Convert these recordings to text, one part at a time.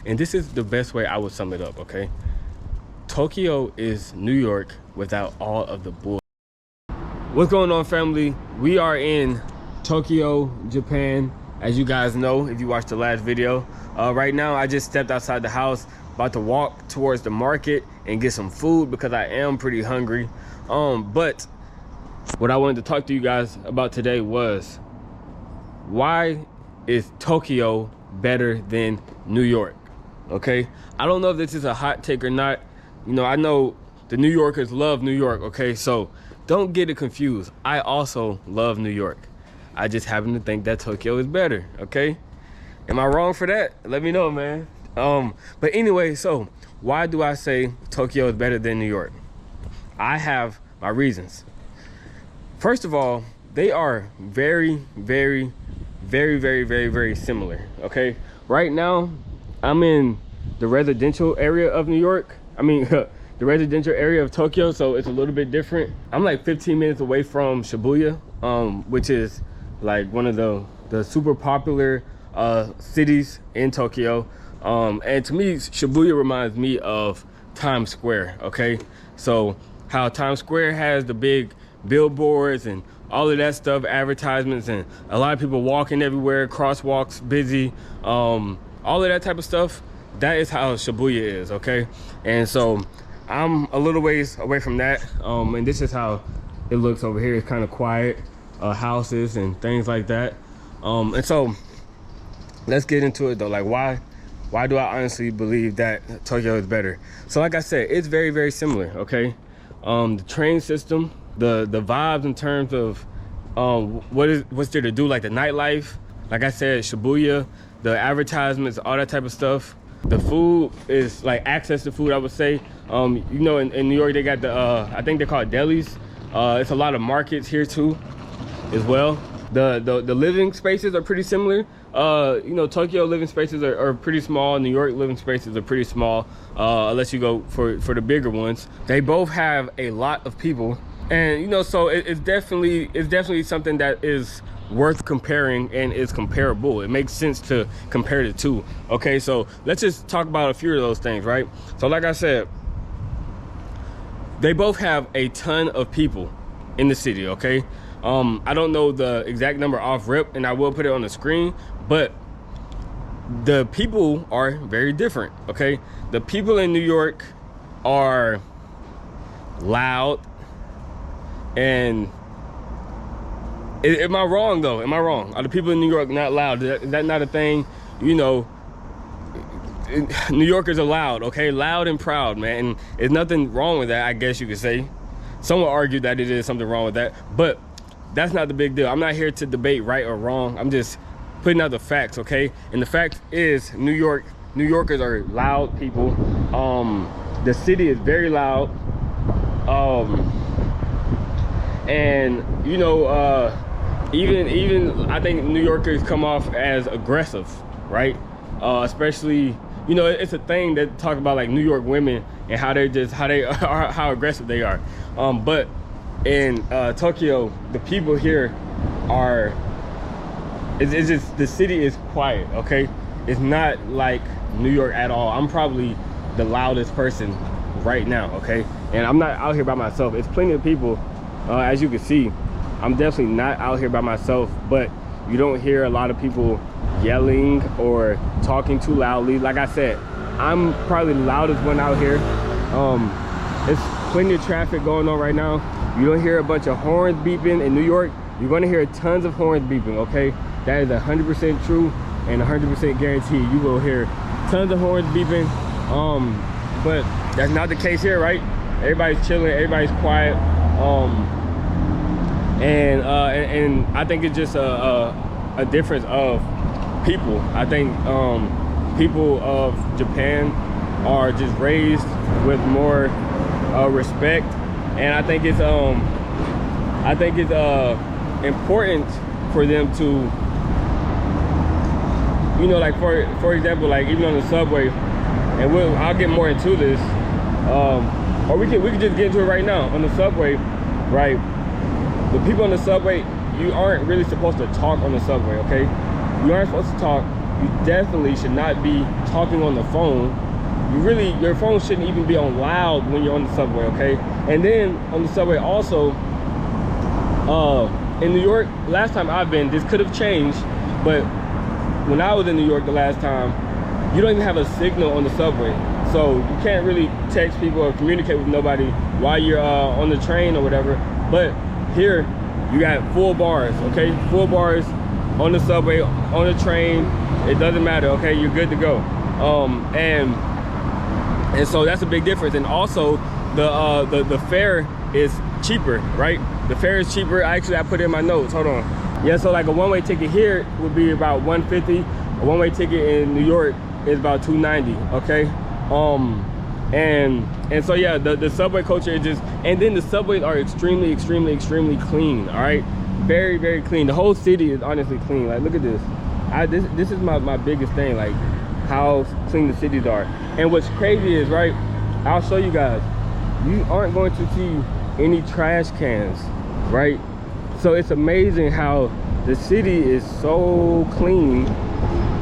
And this is the best way I would sum it up, okay? Tokyo is New York without all of the bull. What's going on, family? We are in Tokyo, Japan, as you guys know if you watched the last video. Right now I just stepped outside the house, about to walk towards the market and get some food because I am pretty hungry. But what I wanted to talk to you guys about today was, why is Tokyo better than New York? Okay, I don't know if this is a hot take or not. You know, I know the New Yorkers love New York, okay? So don't get it confused. I also love New York. I just happen to think that Tokyo is better, okay? Am I wrong for that? Let me know, man. But anyway, so why do I say Tokyo is better than New York? I have my reasons. First of all, they are very similar, okay? Right now, I'm in the residential area of New York. I mean, the residential area of Tokyo, so it's a little bit different. I'm like 15 minutes away from Shibuya, which is like one of the super popular cities in Tokyo. And to me, Shibuya reminds me of Times Square, okay? So how Times Square has the big billboards and all of that stuff, advertisements, and a lot of people walking everywhere, crosswalks, busy, all of that type of stuff. That is how Shibuya is, okay? And so I'm a little ways away from that, and this is how it looks over here. It's kind of quiet, houses and things like that. And so let's get into it though. Like, why do I honestly believe that Tokyo is better? So like I said, it's very similar, okay? The train system, the vibes in terms of what's there to do, like the nightlife. Like I said, Shibuya, the advertisements, all that type of stuff. The food is like access to food, I would say. You know, in New York they got the I think they're called delis. It's a lot of markets here too as well. The living spaces are pretty similar. You know, Tokyo living spaces are pretty small. New York living spaces are pretty small, unless you go for the bigger ones. They both have a lot of people, and you know, so it's definitely something that is worth comparing and is comparable. It makes sense to compare the two. Okay, so let's just talk about a few of those things, right? So like I said, they both have a ton of people in the city, okay? I don't know the exact number off rip, and I will put it on the screen, but the people are very different, okay? The people in New York are loud, and am I wrong though? Am I wrong? Are the people in New York not loud? Is that not a thing? You know, New Yorkers are loud, okay? Loud and proud, man. And there's nothing wrong with that, I guess you could say. Some would argue that it is something wrong with that, but that's not the big deal. I'm not here to debate right or wrong. I'm just putting out the facts, okay? And the fact is, New Yorkers are loud people. The city is very loud. And you know, even I think New Yorkers come off as aggressive, right? Especially, you know, it's a thing that talk about like New York women and how how aggressive they are. But in Tokyo, the people here are, it's just, the city is quiet, okay? It's not like New York at all. I'm probably the loudest person right now, okay? And I'm not out here by myself. It's plenty of people, as you can see. I'm definitely not out here by myself, but you don't hear a lot of people yelling or talking too loudly. Like I said, I'm probably the loudest one out here. There's plenty of traffic going on right now. You don't hear a bunch of horns beeping. In New York, you're gonna hear tons of horns beeping, okay? That is 100% true and 100% guaranteed. You will hear tons of horns beeping. But that's not the case here, right? Everybody's chilling, everybody's quiet. And I think it's just a difference of people. I think people of Japan are just raised with more respect, and I think it's important for them to, you know, like for example, like even on the subway, and I'll get more into this, or we can just get into it right now. On the subway, right? The people on the subway, you aren't really supposed to talk on the subway, okay? You aren't supposed to talk. you definitely should not be talking on the phone. Your phone shouldn't even be on loud when you're on the subway, okay? And then on the subway also, in New York, last time I've been, this could have changed, but when I was in New York the last time, you don't even have a signal on the subway. So you can't really text people or communicate with nobody while you're on the train or whatever. But here, you got full bars, okay? Full bars on the subway, on the train. It doesn't matter, okay? You're good to go. And so that's a big difference. And also, the fare is cheaper, right? The fare is cheaper. Actually, I put it in my notes. Hold on. Yeah, so like a one-way ticket here would be about $150. A one-way ticket in New York is about $290, okay? And so yeah, the subway culture is just, and then the subways are extremely clean, all right? Very, very clean. The whole city is honestly clean. Like, look at this. This is my biggest thing, like how clean the cities are. And what's crazy is, right, I'll show you guys, you aren't going to see any trash cans, right? So it's amazing how the city is so clean,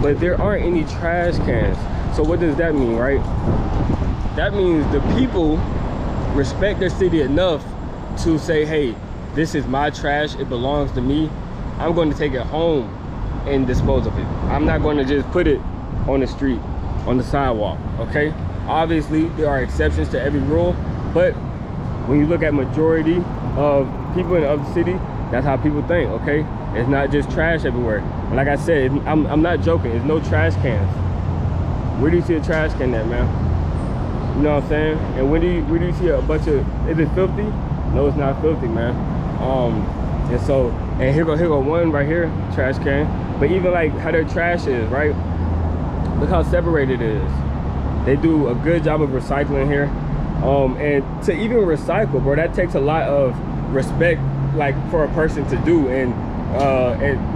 but there aren't any trash cans. So what does that mean, right? That means the people respect their city enough to say, hey, this is my trash, it belongs to me. I'm going to take it home and dispose of it. I'm not going to just put it on the street, on the sidewalk, okay? Obviously, there are exceptions to every rule, but when you look at majority of people in the city, that's how people think, okay? It's not just trash everywhere. And like I said, I'm not joking, there's no trash cans. Where do you see a trash can at, man? You know what I'm saying? And where do you see a bunch of, is it filthy? No, it's not filthy, man. And so, and here go one right here, trash can. But even like how their trash is, right? Look how separated it is. They do a good job of recycling here. And to even recycle, bro, that takes a lot of respect, like for a person to do, and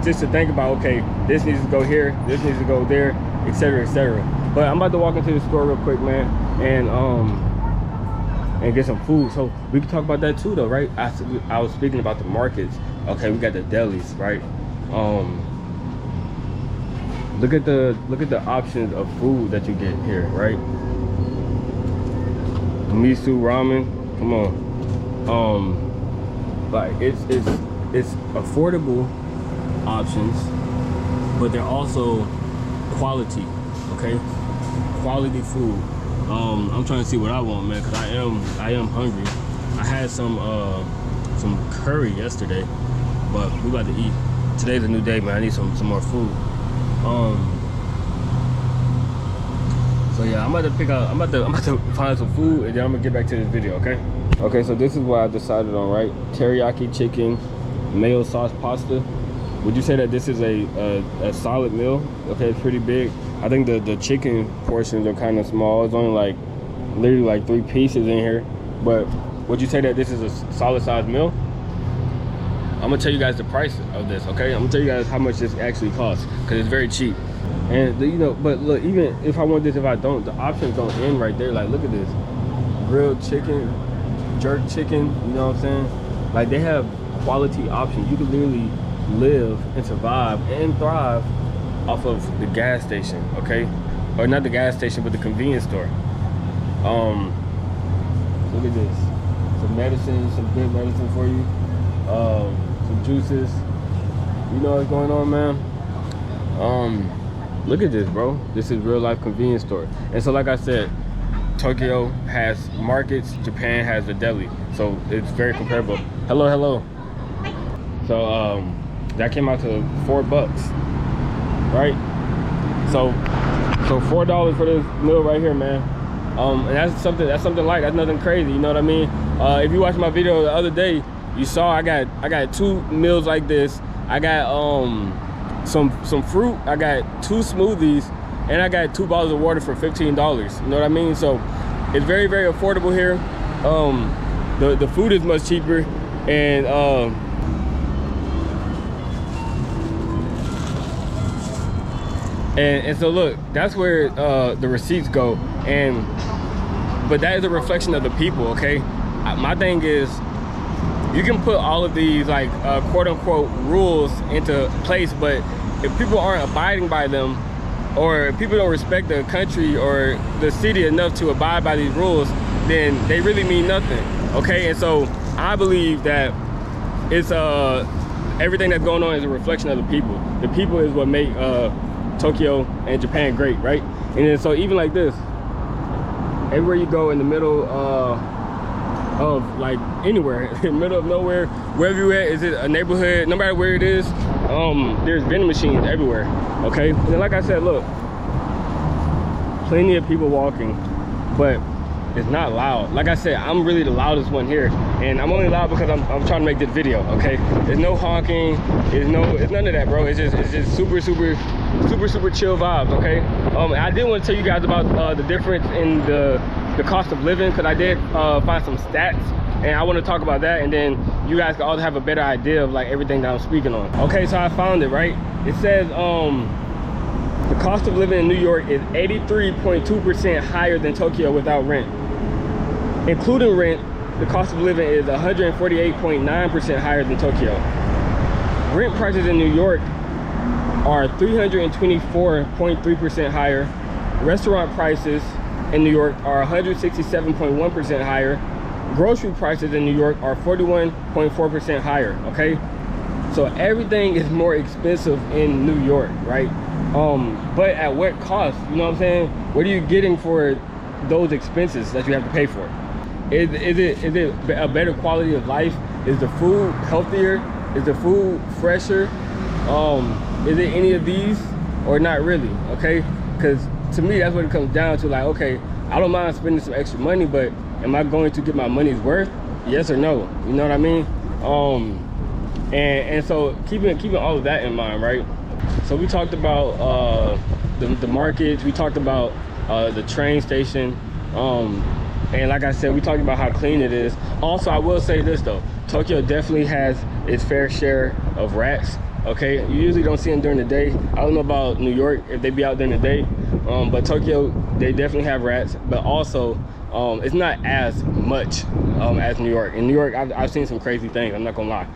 just to think about, okay, this needs to go here, this needs to go there, etc., etc. But I'm about to walk into the store real quick, man, and get some food. So we can talk about that too, though, right? I was speaking about the markets. Okay, we got the delis, right? Look at the options of food that you get here, right? Miso ramen, come on. Like it's affordable options, but they're also quality, okay? Quality food. I'm trying to see what I want, man, because I am hungry. I had some curry yesterday, but we about to eat. Today's a new day, man. I need some more food. So yeah, I'm about to find some food, and then I'm gonna get back to this video, okay? Okay, so this is what I decided on, right? Teriyaki chicken, mayo sauce pasta. Would you say that this is a solid meal? Okay, it's pretty big. I think the chicken portions are kind of small. It's only like literally like 3 pieces in here. But would you say that this is a solid size meal? I'm gonna tell you guys the price of this, okay? I'm gonna tell you guys how much this actually costs, because it's very cheap. And you know, but look, even if I want this, if I don't, the options don't end right there. Like, look at this, grilled chicken, jerk chicken, you know what I'm saying? Like, they have quality options. You can literally live and survive and thrive off of the gas station, okay? Or not the gas station, but the convenience store. Look at this, some medicine, some good medicine for you, some juices. You know what's going on, man? Look at this, bro. This is real life convenience store. And so, like I said, Tokyo has markets, Japan has the deli, so it's very comparable. Hello. So that came out to $4, right? So $4 for this meal right here, man. And that's something light. That's nothing crazy. You know what I mean? If you watched my video the other day, you saw I got 2 meals like this. I got some fruit. I got 2 smoothies, and I got 2 bottles of water for $15. You know what I mean? So it's very, very affordable here. The food is much cheaper, and so look, that's where the receipts go, but that is a reflection of the people, okay? My thing is, you can put all of these like quote-unquote rules into place, but if people aren't abiding by them, or people don't respect the country or the city enough to abide by these rules, then they really mean nothing, okay? And so I believe that it's everything that's going on is a reflection of the people. The people is what make Tokyo and Japan great, right? And then so even like this, everywhere you go in the middle of like anywhere, in the middle of nowhere, wherever you're at, is it a neighborhood, no matter where it is, there's vending machines everywhere, okay? And then like I said, look, plenty of people walking, but it's not loud. Like I said, I'm really the loudest one here, and I'm only loud because I'm trying to make this video, okay? There's no honking, it's none of that, bro. It's just super chill vibes, okay? I did want to tell you guys about the difference in the cost of living, because I did find some stats, and I want to talk about that, and then you guys can all have a better idea of like everything that I'm speaking on. Okay, so I found it, right? It says the cost of living in New York is 83.2% higher than Tokyo without rent. Including rent, the cost of living is 148.9% higher than Tokyo. Rent prices in New York are 324.3% higher. Restaurant prices in New York are 167.1% higher. Grocery prices in New York are 41.4% higher, okay? So everything is more expensive in New York, right? But at what cost? You know what I'm saying? What are you getting for those expenses that you have to pay for? Is it a better quality of life? Is the food healthier? Is the food fresher? Is it any of these or not really? Okay, because to me that's what it comes down to. Like, okay, I don't mind spending some extra money, but am I going to get my money's worth? Yes or no? You know what I mean? And so keeping all of that in mind, right? So we talked about the markets, we talked about the train station, and like I said, we talked about how clean it is. Also, I will say this though, Tokyo definitely has its fair share of rats, okay? You usually don't see them during the day. I don't know about New York, if they be out during the day, but Tokyo, they definitely have rats, but also it's not as much as New York. In New York, I've seen some crazy things, I'm not gonna lie.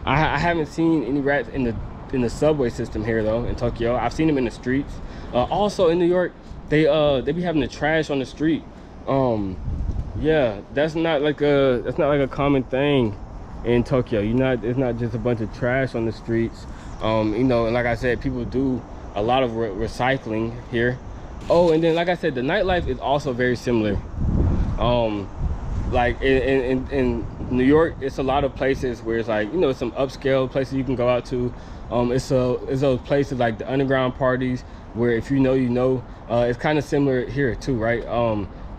I haven't seen any rats in the subway system here though, in Tokyo. I've seen them in the streets. Also in New York, they be having the trash on the street. Yeah, that's not like a common thing in Tokyo. It's not just a bunch of trash on the streets. You know, and like I said, people do a lot of recycling here. Oh, and then like I said, the nightlife is also very similar. Like in New York, it's a lot of places where it's like, you know, some upscale places you can go out to. It's those places like the underground parties where if you know, you know. It's kind of similar here too, right?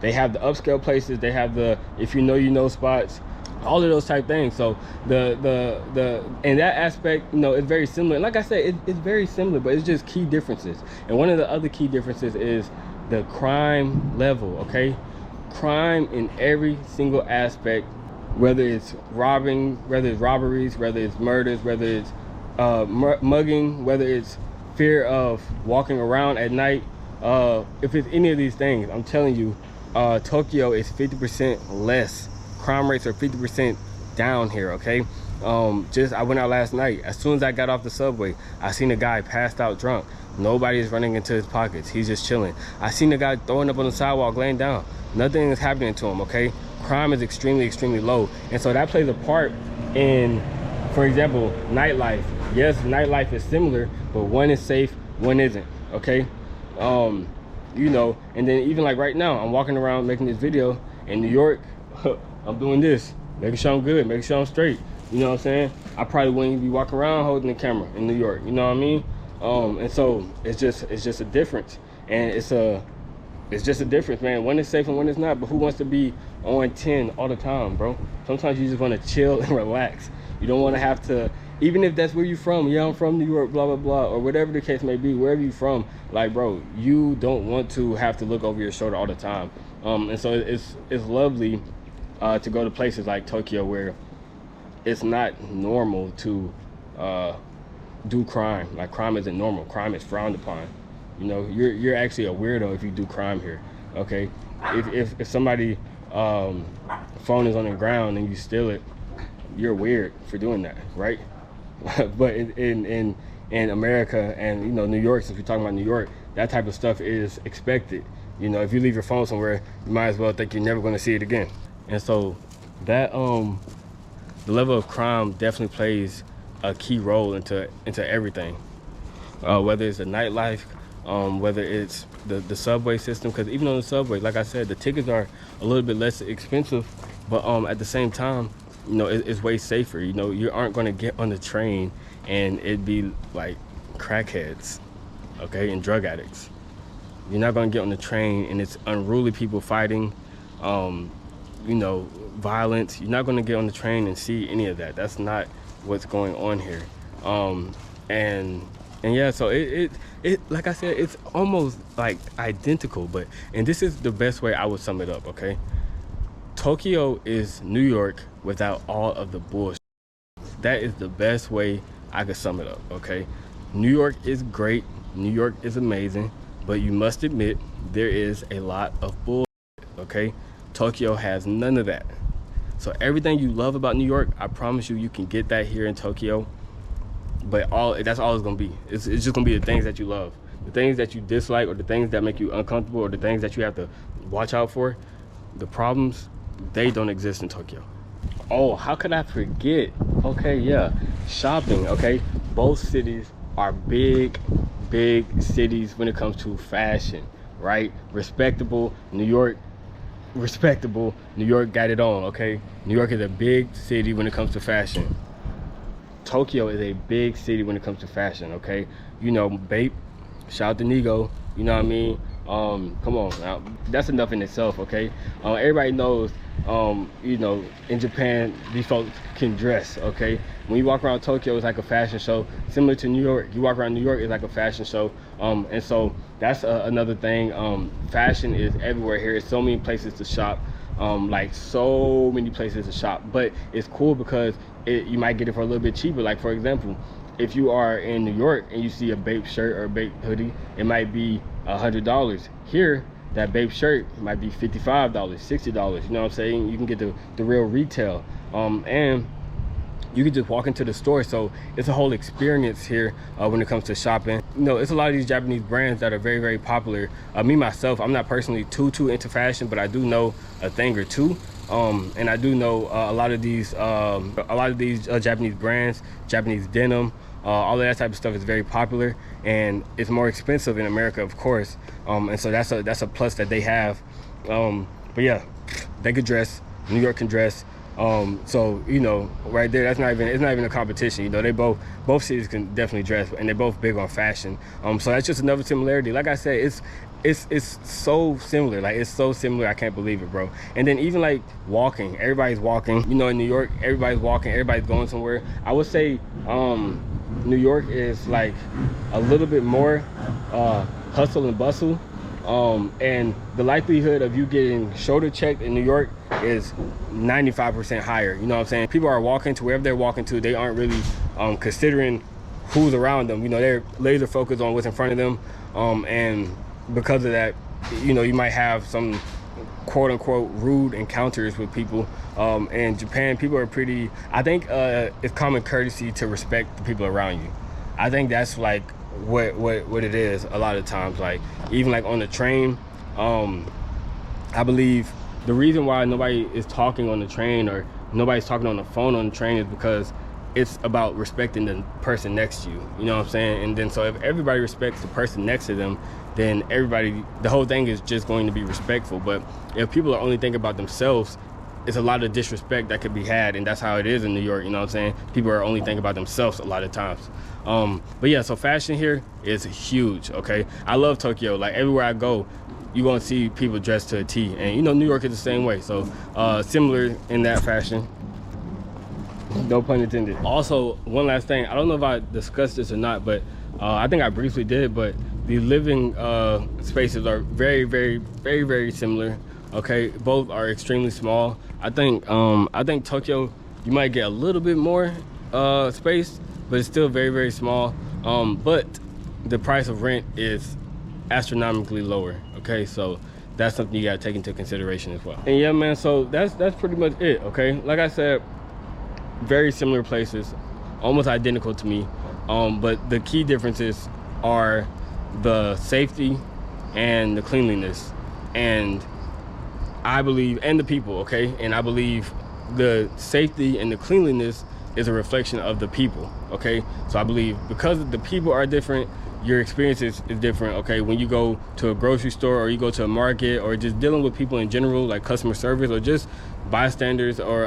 They have the upscale places, they have the if you know, you know spots, all of those type things. So the in that aspect, you know, it's very similar. And like I said, it's very similar, but it's just key differences. And one of the other key differences is the crime level, okay? Crime in every single aspect, whether it's robbing, whether it's robberies, whether it's murders, whether it's mugging, whether it's fear of walking around at night, if it's any of these things, I'm telling you, Tokyo is 50% less. Crime rates are 50% down here, okay? I went out last night. As soon as I got off the subway, I seen a guy passed out drunk. Nobody is running into his pockets. He's just chilling. I seen a guy throwing up on the sidewalk, laying down. Nothing is happening to him, okay? Crime is extremely low. And so that plays a part in, for example, nightlife. Yes, nightlife is similar, but one is safe, one isn't, okay? You know, and then even like right now, I'm walking around making this video in New York. I'm doing this, making sure I'm good, making sure I'm straight. You know what I'm saying? I probably wouldn't even be walking around holding the camera in New York. You know what I mean? And so it's just a difference, and it's just a difference, man. One is safe and one is not. But who wants to be on 10 all the time, bro? Sometimes you just want to chill and relax. You don't want to have to, even if that's where you're from. Yeah, I'm from New York, blah blah blah, or whatever the case may be. Wherever you're from, like, bro, you don't want to have to look over your shoulder all the time. And so it's lovely to go to places like Tokyo where it's not normal to do crime. Like, crime isn't normal. Crime is frowned upon. You know, you're actually a weirdo if you do crime here. Okay, if somebody phone is on the ground and you steal it, you're weird for doing that, right? But in America and, you know, New York, since we're talking about New York, that type of stuff is expected. You know, if you leave your phone somewhere, you might as well think you're never going to see it again. And so that the level of crime definitely plays a key role into everything, whether it's the nightlife, whether it's the subway system, because even on the subway, like I said, the tickets are a little bit less expensive, but at the same time, you know, it's way safer. You know, you aren't going to get on the train and it'd be like crackheads, okay, and drug addicts. You're not going to get on the train and it's unruly people fighting, you know, violence. You're not going to get on the train and see any of that. That's not what's going on here. And yeah, so it like I said, it's almost like identical, and this is the best way I would sum it up, okay? Tokyo is New York without all of the bullshit. That is the best way I could sum it up, okay? New York is great, New York is amazing, but you must admit there is a lot of bullshit, okay? Tokyo has none of that. So everything you love about New York, I promise you, you can get that here in Tokyo. But that's all it's gonna be. It's just gonna be the things that you love. The things that you dislike, or the things that make you uncomfortable, or the things that you have to watch out for, the problems, they don't exist in Tokyo. Oh, how could I forget? Okay, yeah, shopping, okay? Both cities are big cities when it comes to fashion, right? Respectable. New York got it on, okay? New York is a big city when it comes to fashion. Tokyo is a big city when it comes to fashion, okay? You know, babe, shout out to Nigo, you know what I mean? Come on now, that's enough in itself, okay? Everybody knows, you know, in Japan, these folks can dress, okay? When you walk around Tokyo, it's like a fashion show. Similar to New York, you walk around New York, it's like a fashion show. And so that's another thing. Fashion is everywhere here. There's so many places to shop. Like so many places to shop, but it's cool because you might get it for a little bit cheaper. Like, for example, if you are in New York and you see a Bape shirt or a Bape hoodie, it might be $100. Here, that Bape shirt might be $55, $60. You know what I'm saying? You can get the real retail, and you can just walk into the store. So it's a whole experience here when it comes to shopping. You know, it's a lot of these Japanese brands that are very popular. Me myself, I'm not personally too into fashion, but I do know a thing or two. And I do know a lot of these Japanese brands, Japanese denim, all of that type of stuff is very popular, and it's more expensive in America, of course. And so that's a plus that they have. But yeah, they could dress. New York can dress. So, you know, right there, it's not even a competition. You know, they both cities can definitely dress, and they're both big on fashion. So that's just another similarity. Like I said, it's so similar. Like, it's so similar, I can't believe it, bro. And then even like walking, everybody's walking. You know, in New York, everybody's walking, everybody's going somewhere. I would say New York is like a little bit more hustle and bustle. And the likelihood of you getting shoulder checked in New York is 95% higher. You know what I'm saying? People are walking to wherever they're walking to. They aren't really considering who's around them. You know, they're laser focused on what's in front of them. And because of that, you know, you might have some quote unquote rude encounters with people. In Japan, people are pretty, I think it's common courtesy to respect the people around you. I think that's like what it is a lot of times. Like, even like on the train, I believe the reason why nobody is talking on the train or nobody's talking on the phone on the train is because it's about respecting the person next to you. You know what I'm saying? And then so if everybody respects the person next to them, then the whole thing is just going to be respectful. But if people are only thinking about themselves, it's a lot of disrespect that could be had, and that's how it is in New York. You know what I'm saying? People are only thinking about themselves a lot of times. But yeah, so fashion here is huge, okay? I love Tokyo. Like, everywhere I go, you're gonna see people dressed to a T. And you know, New York is the same way. So similar in that fashion. No pun intended. Also, one last thing, I don't know if I discussed this or not, but I think I briefly did, but the living spaces are very similar. Okay, both are extremely small. I think Tokyo, you might get a little bit more space, but it's still very small. But the price of rent is astronomically lower. Okay, so that's something you gotta take into consideration as well. And yeah, man, so that's pretty much it. Okay, like I said, very similar places, almost identical to me. But the key differences are the safety and the cleanliness, and I believe, and the people, okay? And I believe the safety and the cleanliness is a reflection of the people, okay? So I believe because the people are different, your experience is different, okay? When you go to a grocery store or you go to a market or just dealing with people in general, like customer service or just bystanders or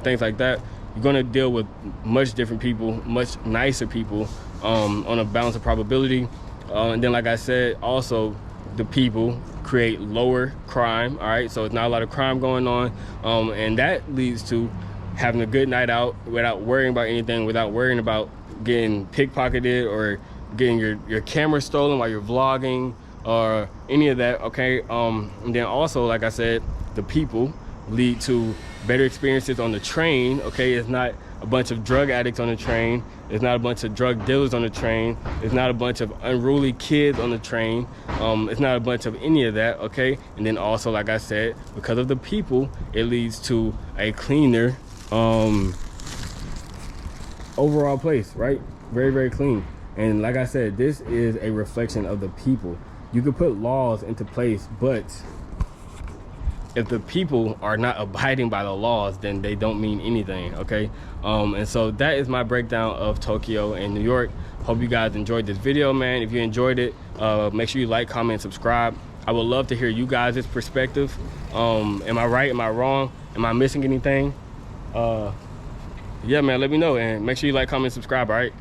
things like that, you're gonna deal with much different people, much nicer people on a balance of probability. And then, like I said, also the people create lower crime, all right? So it's not a lot of crime going on, and that leads to having a good night out without worrying about anything, without worrying about getting pickpocketed or getting your camera stolen while you're vlogging or any of that, okay? And then also, like I said, the people lead to better experiences on the train, okay? It's not a bunch of drug addicts on the train. It's not a bunch of drug dealers on the train. It's not a bunch of unruly kids on the train. It's not a bunch of any of that, okay? And then also, like I said, because of the people, it leads to a cleaner overall place, right? Very, very clean. And like I said, this is a reflection of the people. You could put laws into place, but if the people are not abiding by the laws, then they don't mean anything, okay? And so that is my breakdown of Tokyo and New York. Hope you guys enjoyed this video, man. If you enjoyed it, make sure you like, comment, subscribe. I would love to hear you guys' perspective. Am I right? Am I wrong? Am I missing anything? Yeah, man, let me know. And make sure you like, comment, subscribe, all right?